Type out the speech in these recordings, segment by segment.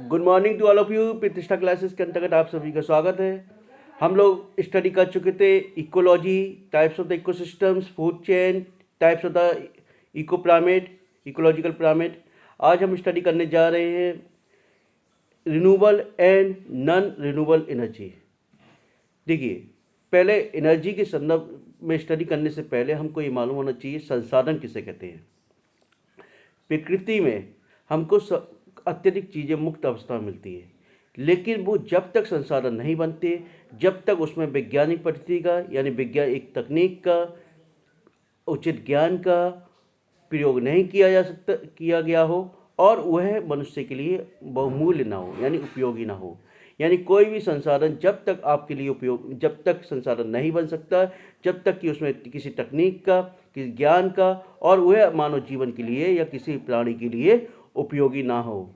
Good morning to all of you. Pratishtha classes के अंतर्गत आप सभी का स्वागत है। हम लोग स्टडी कर चुके थे ecology, types of the ecosystems, food chain, types of the eco pyramid, ecological pyramid. आज हम स्टडी करने जा रहे हैं renewable and non renewable energy. देखिए, पहले एनर्जी के संदर्भ में स्टडी करने से पहले हमको ये मालूम होना चाहिए संसाधन किसे कहते हैं। प्रकृति में हमको अत्यधिक चीज़ें मुक्त अवस्था में मिलती है, लेकिन वो जब तक संसाधन नहीं बनते, जब तक उसमें वैज्ञानिक पद्धति का यानी विज्ञान एक तकनीक का उचित ज्ञान का प्रयोग नहीं किया गया हो और वह मनुष्य के लिए बहुमूल्य ना हो यानी उपयोगी ना हो। यानी कोई भी संसाधन जब तक आपके लिए जब तक संसाधन नहीं बन सकता, जब तक कि उसमें किसी तकनीक का, किसी ज्ञान का और वह मानव जीवन के लिए या किसी प्राणी के लिए उपयोगी ना हो।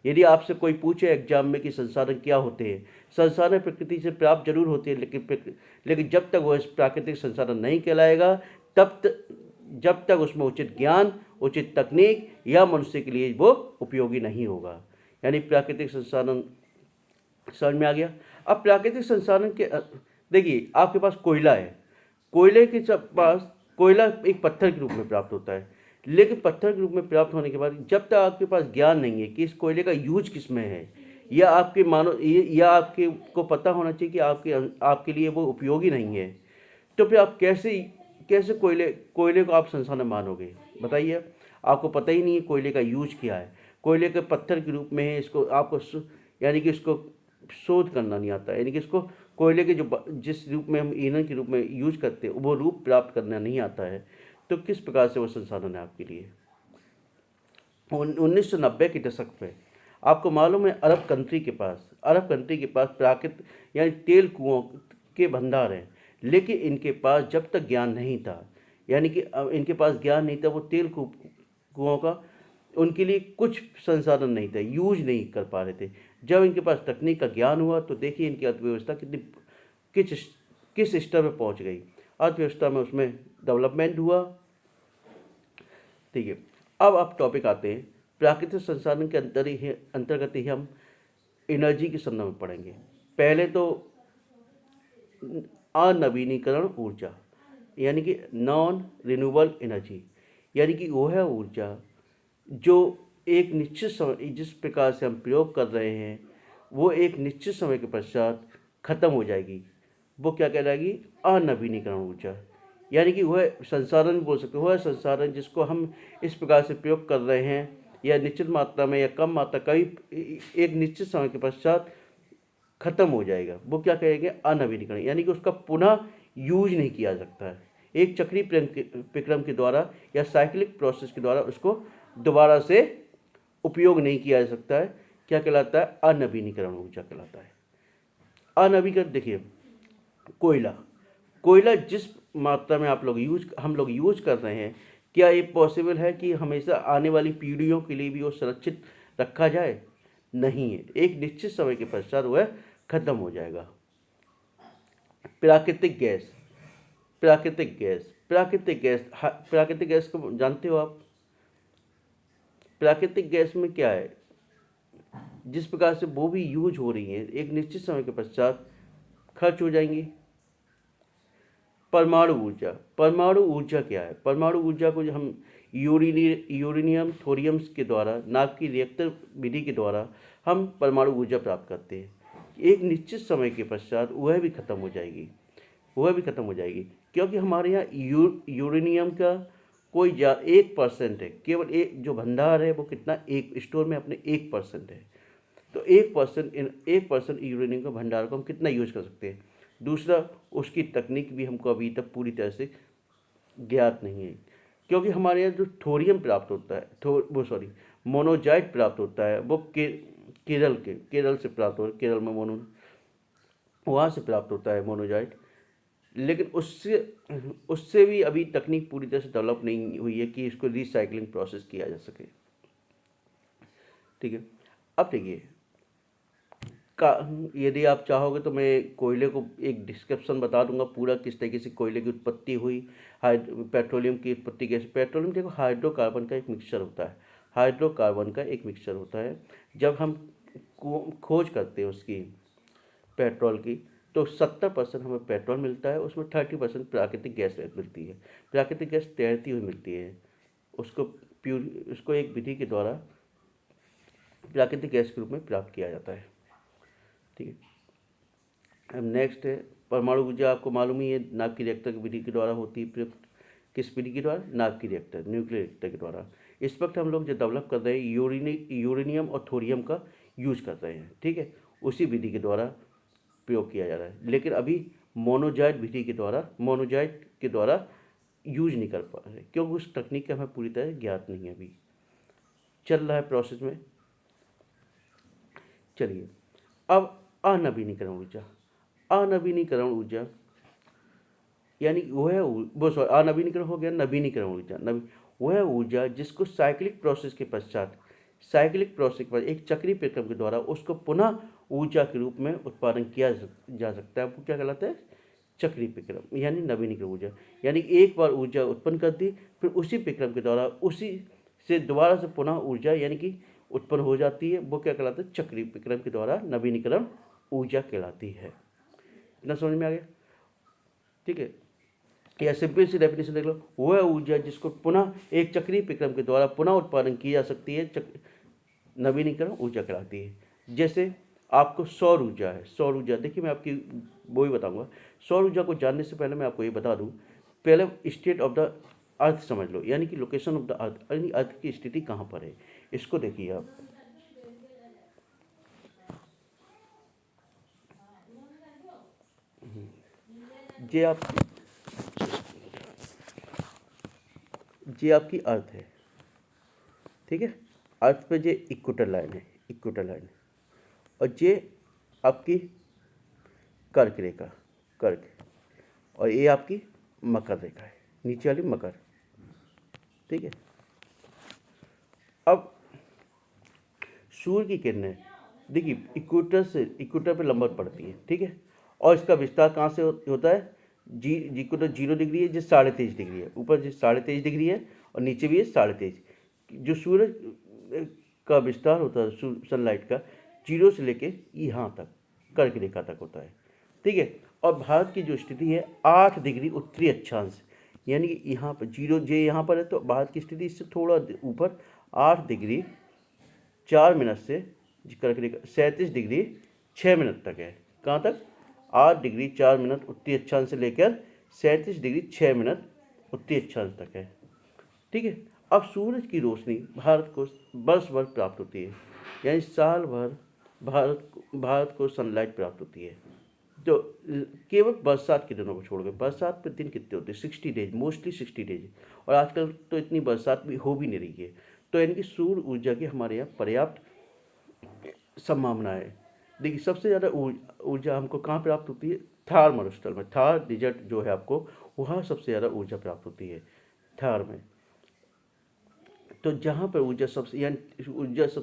यदि आपसे कोई पूछे एग्जाम में कि संसाधन क्या होते हैं, संसाधन प्रकृति से प्राप्त जरूर होते हैं, लेकिन जब तक वह प्राकृतिक संसाधन नहीं कहलाएगा, जब तक उसमें उचित ज्ञान, उचित तकनीक या मनुष्य के लिए वो उपयोगी नहीं होगा। यानी प्राकृतिक संसाधन समझ में आ गया। अब प्राकृतिक संसाधन के देखिए, आपके पास कोयला है, कोयले के पास कोयला एक पत्थर के रूप में प्राप्त होता है, लेकिन पत्थर के रूप में प्राप्त होने के बाद जब तक आपके पास ज्ञान नहीं है कि इस कोयले का यूज किस में है या आपके या आपके को पता होना चाहिए कि आपके लिए वो उपयोगी नहीं है, तो फिर आप कैसे कोयले को आप संसाधन मानोगे? बताइए। आपको पता ही नहीं है कोयले का यूज क्या है, कोयले के पत्थर के रूप में है, इसको आपको यानी कि इसको शोध करना नहीं आता, यानी कि इसको कोयले के जिस रूप में हम ईंधन के रूप में यूज करते हैं वो रूप प्राप्त करना नहीं आता है, तो किस प्रकार से वो संसाधन है आपके लिए। 1990 के दशक में आपको मालूम है अरब कंट्री के पास प्राकृतिक यानी तेल कुओं के भंडार हैं, लेकिन इनके पास जब तक ज्ञान नहीं था, यानी कि इनके पास ज्ञान नहीं था, वो तेल कुओं का उनके लिए कुछ संसाधन नहीं था, यूज नहीं कर पा रहे थे। जब इनके पास तकनीक का ज्ञान हुआ तो देखिए इनकी अर्थव्यवस्था किस स्तर में पहुंच गई। अर्थव्यवस्था में उसमें डेवलपमेंट हुआ। ठीक है, अब आप टॉपिक आते हैं प्राकृतिक संसाधन के अंतर्गत ही हम एनर्जी के संदर्भ में पढ़ेंगे। पहले तो अनवीनीकरण ऊर्जा यानी कि नॉन रिन्यूएबल एनर्जी, यानी कि वो है ऊर्जा जो एक निश्चित समय, जिस प्रकार से हम प्रयोग कर रहे हैं वो एक निश्चित समय के पश्चात खत्म हो जाएगी। वो क्या कहलाएगी? अनवीनीकरण ऊर्जा। यानी कि वह संसाधन बोल सकते हैं, वह संसाधन जिसको हम इस प्रकार से प्रयोग कर रहे हैं या निश्चित मात्रा में या कम मात्रा कभी एक निश्चित समय के पश्चात खत्म हो जाएगा, वो क्या कहेंगे? अनवीनीकरण। यानी कि उसका पुनः यूज नहीं किया सकता है, एक चक्रीय प्रक्रम के द्वारा या साइक्लिक प्रोसेस के द्वारा उसको दोबारा से उपयोग नहीं किया जा सकता है। क्या कहलाता है? अनवीनीकरण ऊर्जा कहलाता है। अनवीनीकरण देखिए, कोयला जिस मात्रा में हम लोग यूज कर रहे हैं, क्या ये पॉसिबल है कि हमेशा आने वाली पीढ़ियों के लिए भी वो सुरक्षित रखा जाए? नहीं है, एक निश्चित समय के पश्चात वह खत्म हो जाएगा। प्राकृतिक गैस प्राकृतिक गैस को जानते हो आप? प्राकृतिक गैस में क्या है, जिस प्रकार से वो भी यूज हो रही है एक निश्चित समय के पश्चात खर्च हो जाएंगी। परमाणु ऊर्जा क्या है? परमाणु ऊर्जा को हम यूरेनियम थोरियम्स के द्वारा, नाभिक की रिएक्टर विधि के द्वारा हम परमाणु ऊर्जा प्राप्त करते हैं। एक निश्चित समय के पश्चात वह भी खत्म हो जाएगी, क्योंकि हमारे यहाँ यूरेनियम का कोई 1% है, केवल एक जो भंडार है वो कितना, एक स्टोर में अपने 1% है। तो 1% यूरेनियम का भंडार को हम कितना यूज कर सकते हैं? दूसरा, उसकी तकनीक भी हमको अभी तक पूरी तरह से ज्ञात नहीं है, क्योंकि हमारे यहाँ जो थोरियम प्राप्त होता है, मोनोजाइट प्राप्त होता है, वो केरल से प्राप्त हो, केरल में वहाँ से प्राप्त होता है मोनोजाइट, लेकिन उससे भी अभी तकनीक पूरी तरह से डेवलप नहीं हुई है कि इसको रिसाइकलिंग प्रोसेस किया जा सके। ठीक है, अब देखिए, यदि आप चाहोगे तो मैं कोयले को एक डिस्क्रिप्शन बता दूंगा पूरा, किस तरीके से कोयले की उत्पत्ति हुई, पेट्रोलियम की उत्पत्ति कैसे। पेट्रोलियम देखो हाइड्रोकार्बन का एक मिक्सचर होता है, जब हम खोज करते हैं उसकी पेट्रोल की, तो 70% हमें पेट्रोल मिलता है, उसमें 30% प्राकृतिक गैस मिलती है। प्राकृतिक गैस तैरती हुई मिलती है, उसको उसको एक विधि के द्वारा प्राकृतिक गैस के रूप में प्राप्त किया जाता है। ठीक है, अब नेक्स्ट है परमाणु ऊर्जा। आपको मालूम ही है नाभिक रिएक्टर की विधि के द्वारा होती है प्रयुक्त। किस विधि के द्वारा? नाभिक रिएक्टर, न्यूक्लियर रिएक्टर के द्वारा। इस वक्त हम लोग जो डेवलप कर रहे हैं यूरेनियम और थोरियम का यूज कर रहे हैं। ठीक है, उसी विधि के द्वारा प्रयोग किया जा रहा है, लेकिन अभी मोनोजाइट विधि के द्वारा यूज नहीं कर पा रहे, क्योंकि उस तकनीक का हमें पूरी तरह ज्ञात नहीं है, अभी चल रहा है प्रोसेस में। चलिए, अब अनवीनीकरण ऊर्जा। अनवीनीकरण ऊर्जा यानी अनवीनीकरण हो गया, नवीनीकरण ऊर्जा। वह ऊर्जा जिसको साइक्लिक प्रोसेस के पश्चात एक चक्रीय प्रक्रम के द्वारा उसको पुनः ऊर्जा के रूप में उत्पादन किया जा सकता है, वो क्या कहलाता है? चक्रीय प्रक्रम, यानी नवीनीकरण ऊर्जा। यानी एक बार ऊर्जा उत्पन्न कर दी, फिर उसी प्रक्रम के द्वारा उसी से दोबारा से पुनः ऊर्जा यानी कि उत्पन्न हो जाती है, वो क्या कहलाता है? चक्रीय प्रक्रम के द्वारा नवीनीकरण ऊर्जा कहलाती है। इतना समझ में आ गया? ठीक है, या सिंपल सी डेफिनेशन देख लो, वह ऊर्जा जिसको पुनः एक चक्रीय प्रक्रम के द्वारा पुनः उत्पादन की जा सकती है, नवीनीकरण ऊर्जा कहलाती है। जैसे आपको सौर ऊर्जा है। सौर ऊर्जा देखिए, मैं आपकी वो ही बताऊंगा। सौर ऊर्जा को जानने से पहले मैं आपको ये बता दूं, पहले स्टेट ऑफ द अर्थ समझ लो, यानी कि लोकेशन ऑफ द अर्थ, यानी अर्थ की स्थिति कहाँ पर है, इसको देखिए आप। ये आपकी अर्थ है। ठीक है, अर्थ पे ये इक्वेटर लाइन है, और ये आपकी कर्क रेखा, और ये आपकी मकर रेखा है, नीचे वाली मकर। ठीक है, अब सूर्य की किरणें देखिए इक्वेटर पे लंबवत पड़ती है। ठीक है, और इसका विस्तार कहाँ से होता है? इक्वेटर 0 डिग्री है, जो 23.5 डिग्री है, ऊपर जो 23.5 डिग्री है और नीचे भी है 23.5। जो सूरज का विस्तार होता है सनलाइट का 0 से लेके यहाँ तक कर्क रेखा तक होता है। ठीक है, और भारत की जो स्थिति है 8 डिग्री उत्तरी अक्षांश, यानी कि यहाँ पर 0 जे यहाँ पर है, तो भारत की स्थिति इससे थोड़ा ऊपर 8 डिग्री 4 मिनट से कर्क रेखा 37 डिग्री 6 मिनट तक है। कहाँ तक? 8 डिग्री 4 मिनट उत्तरी अक्षांश से लेकर 37 डिग्री 6 मिनट उत्तरी अक्षांश तक है। ठीक है, अब सूरज की रोशनी भारत को वर्ष भर प्राप्त होती है, यानी साल भर भारत को सनलाइट प्राप्त होती है। तो केवल बरसात के दिनों को छोड़ के, बरसात पे दिन कितने होते हैं? 60 डेज, मोस्टली 60 डेज, और आजकल तो इतनी बरसात भी हो भी नहीं रही है। तो यानी कि सूर्य ऊर्जा की हमारे यहाँ पर्याप्त संभावना है। देखिए, सबसे ज़्यादा ऊर्जा हमको कहाँ प्राप्त होती है? थार मरुस्थल में, थार डिजर्ट जो है आपको, वहाँ सबसे ज़्यादा ऊर्जा प्राप्त होती है, थार में। तो जहाँ पर ऊर्जा सबसे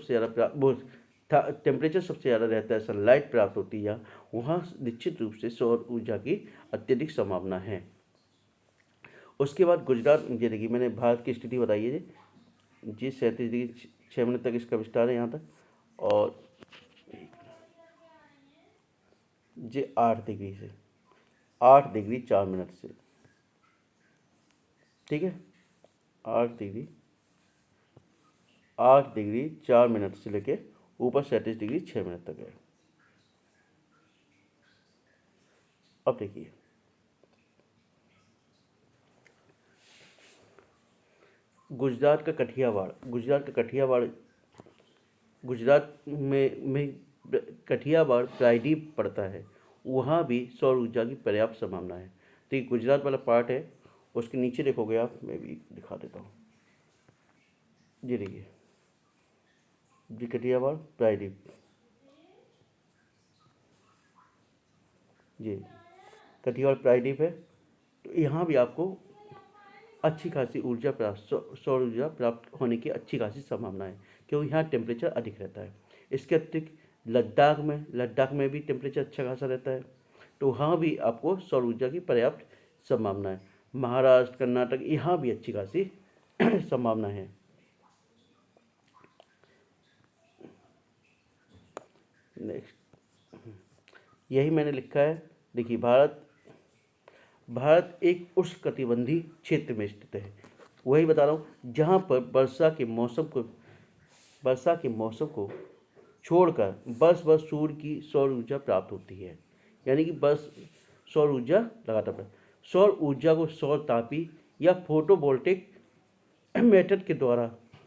ज़्यादा टेम्परेचर सबसे ज़्यादा रहता है, सनलाइट प्राप्त होती है, वहाँ निश्चित रूप से सौर ऊर्जा की अत्यधिक संभावना है। उसके बाद गुजरात, ये देखिए मैंने भारत की स्थिति बताई है जी 37 डिग्री 6 मिनट तक इसका विस्तार है यहाँ तक, और ये 8 डिग्री 4 मिनट से। ठीक है, 8 डिग्री 4 मिनट से लेके ऊपर 37 डिग्री 6 मिनट तक है। अब देखिए, गुजरात में कठियावाड़ प्रायद्वीप पड़ता है, वहाँ भी सौर ऊर्जा की पर्याप्त संभावना है। तो ये गुजरात वाला पार्ट है, उसके नीचे देखोगे आप, मैं भी दिखा देता हूँ। ये देखिए, जी कठियावाड़ प्रायद्वीप, जी कठियावाड़ प्रायद्वीप है। तो यहाँ भी आपको अच्छी खासी सौर ऊर्जा प्राप्त होने की अच्छी खासी संभावना है, क्योंकि यहाँ टेम्परेचर अधिक रहता है। इसके अतिरिक्त लद्दाख में भी टेम्परेचर अच्छा खासा रहता है, तो वहाँ भी आपको सौर ऊर्जा की पर्याप्त संभावना है। महाराष्ट्र, कर्नाटक, यहाँ भी अच्छी खासी संभावना है। नेक्स्ट यही मैंने लिखा है। देखिए भारत एक उष्णकटिबंधीय क्षेत्र में स्थित है, वही बता रहा हूँ, जहाँ पर वर्षा के मौसम को छोड़कर बस सूर्य की सौर ऊर्जा प्राप्त होती है। यानी कि बस सौर ऊर्जा लगातार सौर ऊर्जा को सौर तापी या फोटोवोल्टिक मेथड के द्वारा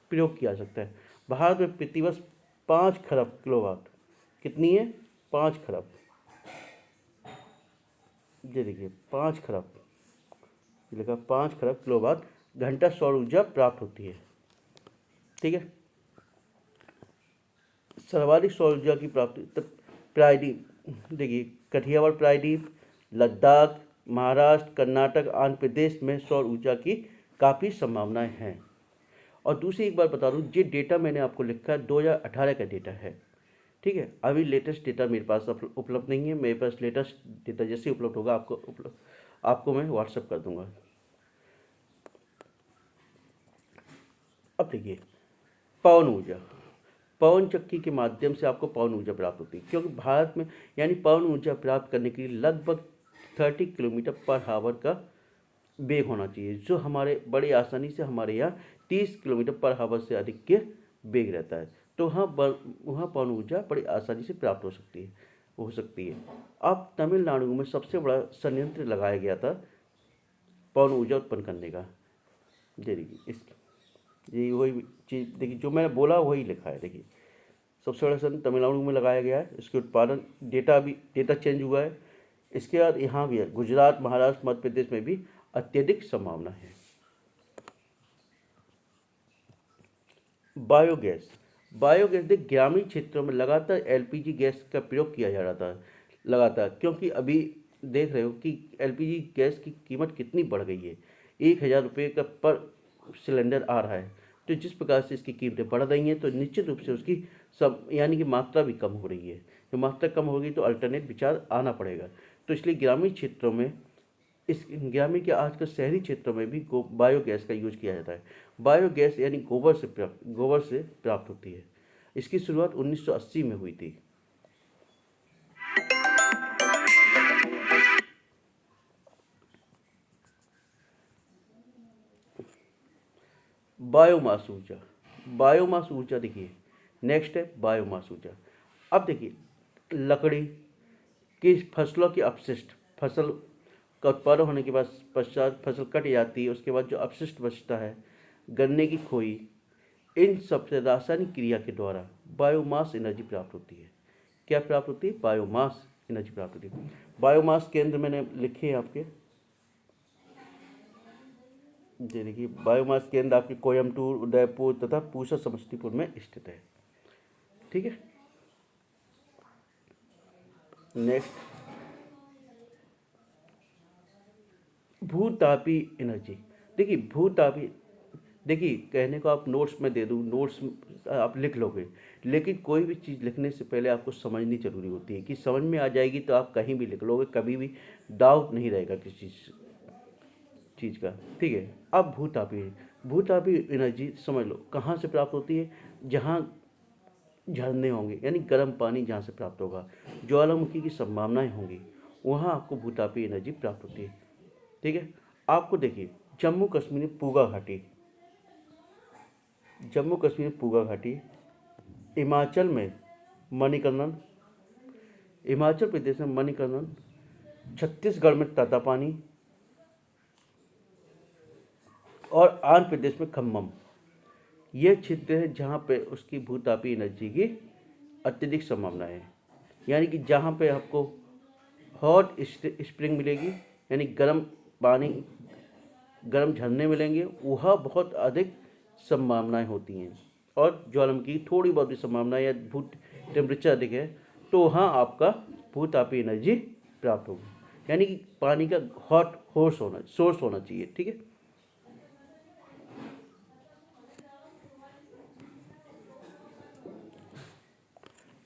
प्रयोग किया जा सकता है। भारत में प्रतिवर्ष 5 खरब किलोवाट, कितनी है? 5 खरब, ये देखिए 5 खरब लिखा, 5 खरब किलोवाट घंटा सौर ऊर्जा प्राप्त होती है। ठीक है, सर्वाधिक सौर ऊर्जा की प्राप्ति प्रायद्वीप, देखिए कठियावाड़ प्रायद्वीप, लद्दाख, महाराष्ट्र, कर्नाटक, आंध्र प्रदेश में सौर ऊर्जा की काफ़ी संभावनाएं हैं। और दूसरी एक बार बता दूं, ये डेटा मैंने आपको लिखा है 2018 का डेटा है। ठीक है, अभी लेटेस्ट डेटा मेरे पास उपलब्ध नहीं है। मेरे पास लेटेस्ट डेटा जैसे उपलब्ध होगा आपको मैं व्हाट्सएप कर दूंगा। अब देखिए पवन ऊर्जा, पवन चक्की के माध्यम से आपको पवन ऊर्जा प्राप्त होती है, क्योंकि भारत में यानी पवन ऊर्जा प्राप्त करने के लिए लगभग 30 किलोमीटर पर आवर का वेग होना चाहिए, जो हमारे बड़ी आसानी से हमारे यहाँ 30 किलोमीटर पर आवर से अधिक के वेग रहता है। तो वहाँ पवन ऊर्जा बड़ी आसानी से प्राप्त हो सकती है। अब तमिलनाडु में सबसे बड़ा संयंत्र लगाया गया था पवन ऊर्जा उत्पन्न करने का। देखिए ये वही चीज़, देखिए जो मैंने बोला वही लिखा है। देखिए सबसे बड़ा संयंत्र तमिलनाडु में लगाया गया है, इसके उत्पादन डेटा चेंज हुआ है। इसके बाद यहाँ भी है, गुजरात, महाराष्ट्र, मध्य प्रदेश में भी अत्यधिक संभावना है। बायोगैस देख, ग्रामीण क्षेत्रों में लगातार एलपीजी गैस का प्रयोग किया जा रहा था लगातार, क्योंकि अभी देख रहे हो कि एलपीजी गैस की कीमत कितनी बढ़ गई है। 1000 रुपये का पर सिलेंडर आ रहा है। तो जिस प्रकार से इसकी कीमतें बढ़ रही हैं, तो निश्चित रूप से उसकी यानी कि मात्रा भी कम हो रही है। तो मात्रा कम होगी तो अल्टरनेट विचार आना पड़ेगा। तो इसलिए ग्रामीण क्षेत्रों में ग्रामीण के आजकल शहरी क्षेत्रों में भी बायोगैस का यूज किया जाता है। बायोगैस यानी गोबर से प्राप्त होती है। इसकी शुरुआत 1980 में हुई थी। बायोमास ऊर्जा देखिए, नेक्स्ट है बायोमास ऊर्जा। अब देखिए लकड़ी की फसलों के अपशिष्ट, फसल का उत्पादन होने के पश्चात फसल कट जाती है, उसके बाद जो अपशिष्ट बचता है, गन्ने की खोई, इन सबसे रासायनिक क्रिया के द्वारा बायोमास एनर्जी प्राप्त होती है। क्या प्राप्त होती है? बायोमास एनर्जी प्राप्त होती है। बायोमास केंद्र मैंने लिखे हैं आपके, देखिए बायोमास केंद्र आपके कोयम्बटूर, उदयपुर तथा पूसा समस्तीपुर में स्थित है। ठीक है, नेक्स्ट भूतापी एनर्जी। देखिए कहने को आप नोट्स में दे दूँ, नोट्स आप लिख लोगे, लेकिन कोई भी चीज़ लिखने से पहले आपको समझनी जरूरी होती है कि समझ में आ जाएगी तो आप कहीं भी लिख लोगे, कभी भी डाउट नहीं रहेगा किसी चीज़ का। ठीक है, अब भूतापी एनर्जी समझ लो कहाँ से प्राप्त होती है? जहाँ झरने होंगे यानी गर्म पानी जहाँ से प्राप्त होगा, ज्वालामुखी की संभावनाएं होंगी, वहाँ आपको भूतापी एनर्जी प्राप्त होती है। ठीक है, आपको देखिए जम्मू कश्मीर पूगा घाटी, हिमाचल प्रदेश में मणिकर्णन, छत्तीसगढ़ में ततापानी और आंध्र प्रदेश में खम्मम, ये क्षेत्र है जहाँ पे उसकी भूतापी एनर्जी की अत्यधिक संभावना है। यानी कि जहाँ पे आपको हॉट स्प्रिंग मिलेगी, यानी गर्म पानी, गर्म झरने मिलेंगे, वहाँ बहुत अधिक संभावनाएं होती हैं। और ज्वालामुखी की थोड़ी बहुत भी संभावना या टेम्परेचर अधिक है, तो वहाँ आपका भूतापी एनर्जी प्राप्त होगी। यानी कि पानी का हॉट सोर्स होना चाहिए। ठीक है,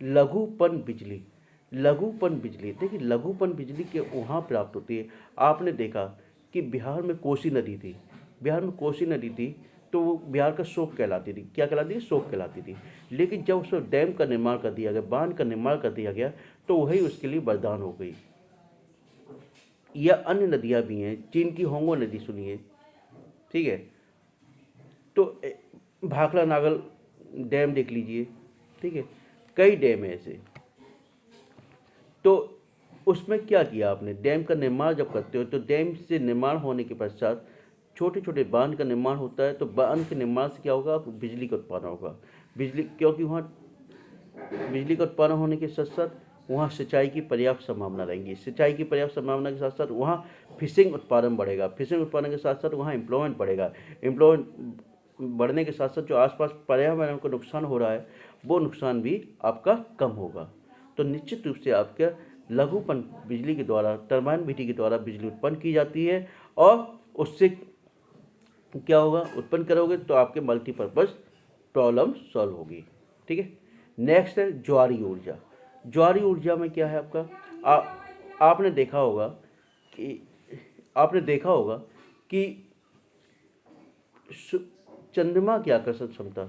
लघुपन बिजली देखिए लघुपन बिजली के वहाँ प्राप्त होती है। आपने देखा कि बिहार में कोसी नदी थी, तो तो वो बिहार का शोक कहलाती थी। क्या कहलाती थी? शोक कहलाती थी। लेकिन जब उस डैम का निर्माण कर दिया गया, बांध का निर्माण कर दिया गया, तो वही उसके लिए वरदान हो गई। या अन्य नदियाँ भी हैं, चीन की होंगो नदी सुनिए, ठीक है, तो भाखड़ा नागल डैम देख लीजिए, ठीक है, कई डैम है ऐसे। तो उसमें क्या किया आपने? डैम का निर्माण जब करते हो तो डैम से निर्माण होने के पश्चात छोटे छोटे बांध का निर्माण होता है। तो बांध के निर्माण से क्या होगा? बिजली का उत्पादन होगा। बिजली, क्योंकि वहाँ बिजली का उत्पादन होने के साथ साथ वहाँ सिंचाई की पर्याप्त संभावना रहेंगी। सिंचाई की पर्याप्त संभावना के साथ साथ वहाँ फिशिंग उत्पादन बढ़ेगा। फिशिंग उत्पादन के साथ साथ वहाँ एम्प्लॉयमेंट बढ़ेगा। एम्प्लॉयमेंट बढ़ने के साथ साथ जो आसपास पर्यावरण को नुकसान हो रहा है, वो नुकसान भी आपका कम होगा। तो निश्चित रूप से आपका लघुपन बिजली के द्वारा, टरबाइन विधि के द्वारा बिजली उत्पन्न की जाती है, और उससे क्या होगा? उत्पन्न करोगे तो आपके मल्टीपर्पज़ प्रॉब्लम सॉल्व होगी, ठीक है। नेक्स्ट है ज्वारी ऊर्जा। ज्वारी ऊर्जा में क्या है आपका? आपने देखा होगा कि चंद्रमा की आकर्षण क्षमता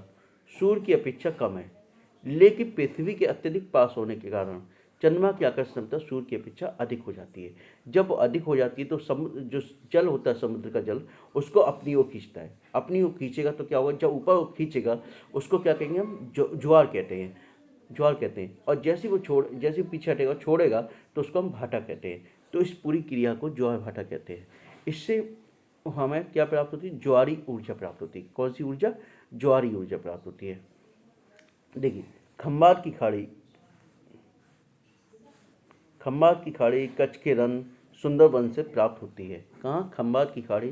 सूर्य की अपेक्षा कम है, लेकिन पृथ्वी के अत्यधिक पास होने के कारण चंद्रमा की आकर्षण क्षमता सूर्य की अपेक्षा अधिक हो जाती है। जब वो अधिक हो जाती है तो समुद्र, जो जल होता है समुद्र का जल, उसको अपनी ओर खींचता है। अपनी ओर खींचेगा तो क्या होगा? जब ऊपर खींचेगा उसको क्या कहेंगे हम? ज्वार कहते हैं। ज्वार कहते हैं। और जैसे पीछे हटेगा, छोड़ेगा, तो उसको हम भाटा कहते हैं। तो इस पूरी क्रिया को ज्वार भाटा कहते हैं। इससे हमें क्या प्राप्त होती है? ज्वारी ऊर्जा प्राप्त होती है। कौन सी ऊर्जा? ज्वारी ऊर्जा प्राप्त होती है। देखिए, खंबात की खाड़ी कच्छ के रन, सुंदरबन से प्राप्त होती है। कहाँ? खंबात की खाड़ी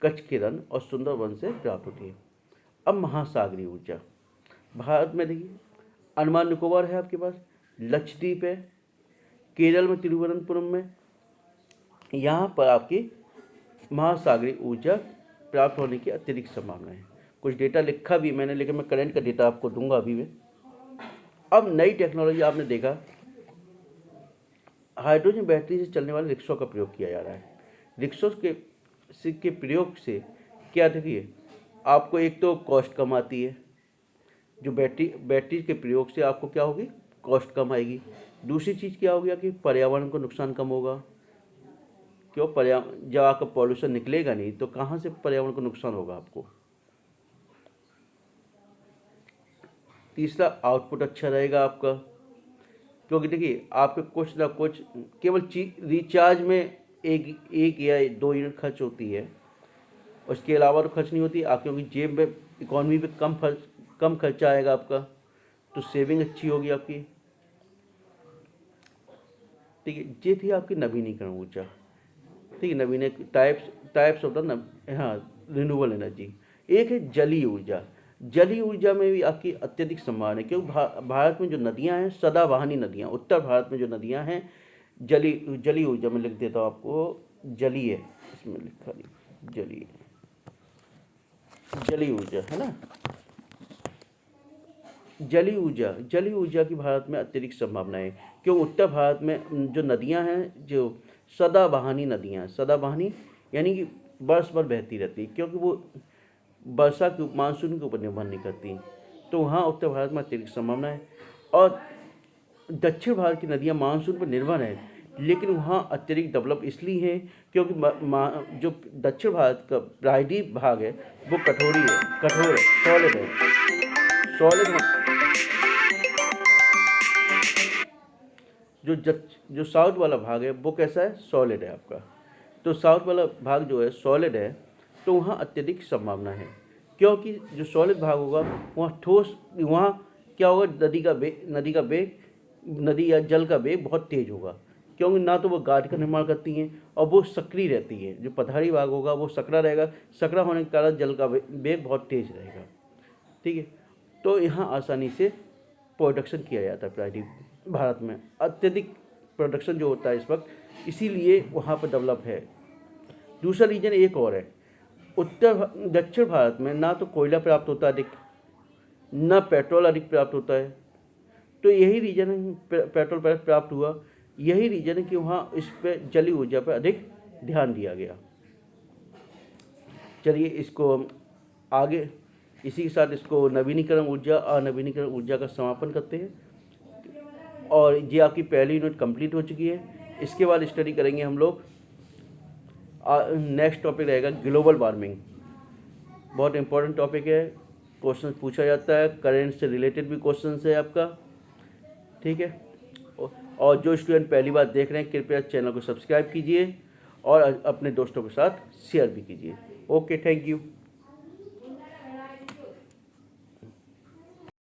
कच्छ के रन और सुंदरबन से प्राप्त होती है। अब महासागरीय ऊर्जा भारत में देखिए, अंडमान निकोबार है आपके पास, लक्षद्वीप है, केरल में तिरुवनंतपुरम में, यहाँ पर आपकी महासागरीय ऊर्जा प्राप्त होने की अत्यधिक संभावना है। कुछ डेटा लिखा भी मैंने, लेकिन मैं करंट का डेटा आपको दूंगा अभी में। अब नई टेक्नोलॉजी आपने देखा, हाइड्रोजन बैटरी से चलने वाले रिक्शों का प्रयोग किया जा रहा है। रिक्शों के प्रयोग से क्या, देखिए, आपको एक तो कॉस्ट कम आती है। जो बैटरी के प्रयोग से आपको क्या होगी? कॉस्ट कम आएगी। दूसरी चीज़ क्या होगी कि पर्यावरण को नुकसान कम होगा। क्यों? जब आपका पॉल्यूशन निकलेगा नहीं तो कहाँ से पर्यावरण को नुकसान होगा आपको। तीसरा, आउटपुट अच्छा रहेगा आपका, क्योंकि देखिए आपके कुछ ना कुछ केवल रिचार्ज में एक या 2 यूनिट खर्च होती है, उसके अलावा तो खर्च नहीं होती। आप क्योंकि जेब में, इकॉनमी पे कम खर्चा आएगा आपका, तो सेविंग अच्छी होगी आपकी, ठीक है। ये थी आपकी नवीनीकरण ऊर्जा, ठीक है। Types of the renewable energy. एक है जलीय ऊर्जा। जलीय ऊर्जा में भी आपकी अत्यधिक संभावना है, क्योंकि भारत में जो नदियां हैं सदाबहानी नदियां, उत्तर भारत में जो नदियां हैं, जलीय ऊर्जा में लिख देता हूँ आपको, जलीय, इसमें लिखा नहीं, जलीय ऊर्जा है ना। जलीय ऊर्जा की भारत में अत्यधिक संभावना है, क्योंकि उत्तर भारत में जो नदियां हैं, जो सदाबहानी नदियां, सदाबहानी यानी कि वर्ष भर बहती रहती है, क्योंकि वो मानसून के ऊपर निर्भर नहीं करती। तो वहाँ उत्तर भारत में अत्यधिक संभावना है। और दक्षिण भारत की नदियाँ मानसून पर निर्भर हैं, लेकिन वहाँ अत्यधिक डेवलप इसलिए है क्योंकि जो दक्षिण भारत का प्रायद्वीप भाग है वो कठोर है, सॉलिड है। जो साउथ वाला भाग है वो कैसा है? सॉलिड है आपका। तो साउथ वाला भाग जो है सॉलिड है, तो वहाँ अत्यधिक संभावना है, क्योंकि जो सॉलिड भाग होगा वहाँ ठोस, वहाँ क्या होगा? नदी या जल का वेग बहुत तेज होगा, क्योंकि ना तो वो गाद का निर्माण करती हैं और वो सक्रिय रहती है। जो पठारी भाग होगा वो सकरा रहेगा, सकरा होने के कारण जल का वेग बहुत तेज रहेगा, ठीक है। तो यहाँ आसानी से प्रोडक्शन किया जाता है प्रायद्वीप भारत में, अत्यधिक प्रोडक्शन जो होता है इस वक्त, इसीलिए वहाँ पर डेवलप है। दूसरा रीजन एक और है, दक्षिण भारत में ना तो कोयला प्राप्त होता है अधिक, ना पेट्रोल अधिक प्राप्त होता है। तो यही रीजन है, पेट्रोल प्राप्त हुआ, यही रीजन है कि वहाँ इस पे जलीय ऊर्जा पर अधिक ध्यान दिया गया। चलिए इसको हम आगे इसी के साथ इसको नवीनीकरण ऊर्जा अनवीनीकरण ऊर्जा का समापन करते हैं। और ये आपकी पहली यूनिट कंप्लीट हो चुकी है। इसके बाद स्टडी करेंगे हम लोग, नेक्स्ट टॉपिक रहेगा ग्लोबल वार्मिंग। बहुत इंपॉर्टेंट टॉपिक है, क्वेश्चन पूछा जाता है, करेंट से रिलेटेड भी क्वेश्चन है आपका, ठीक है। और जो स्टूडेंट पहली बार देख रहे हैं कृपया चैनल को सब्सक्राइब कीजिए और अपने दोस्तों के साथ शेयर भी कीजिए। Okay, thank you.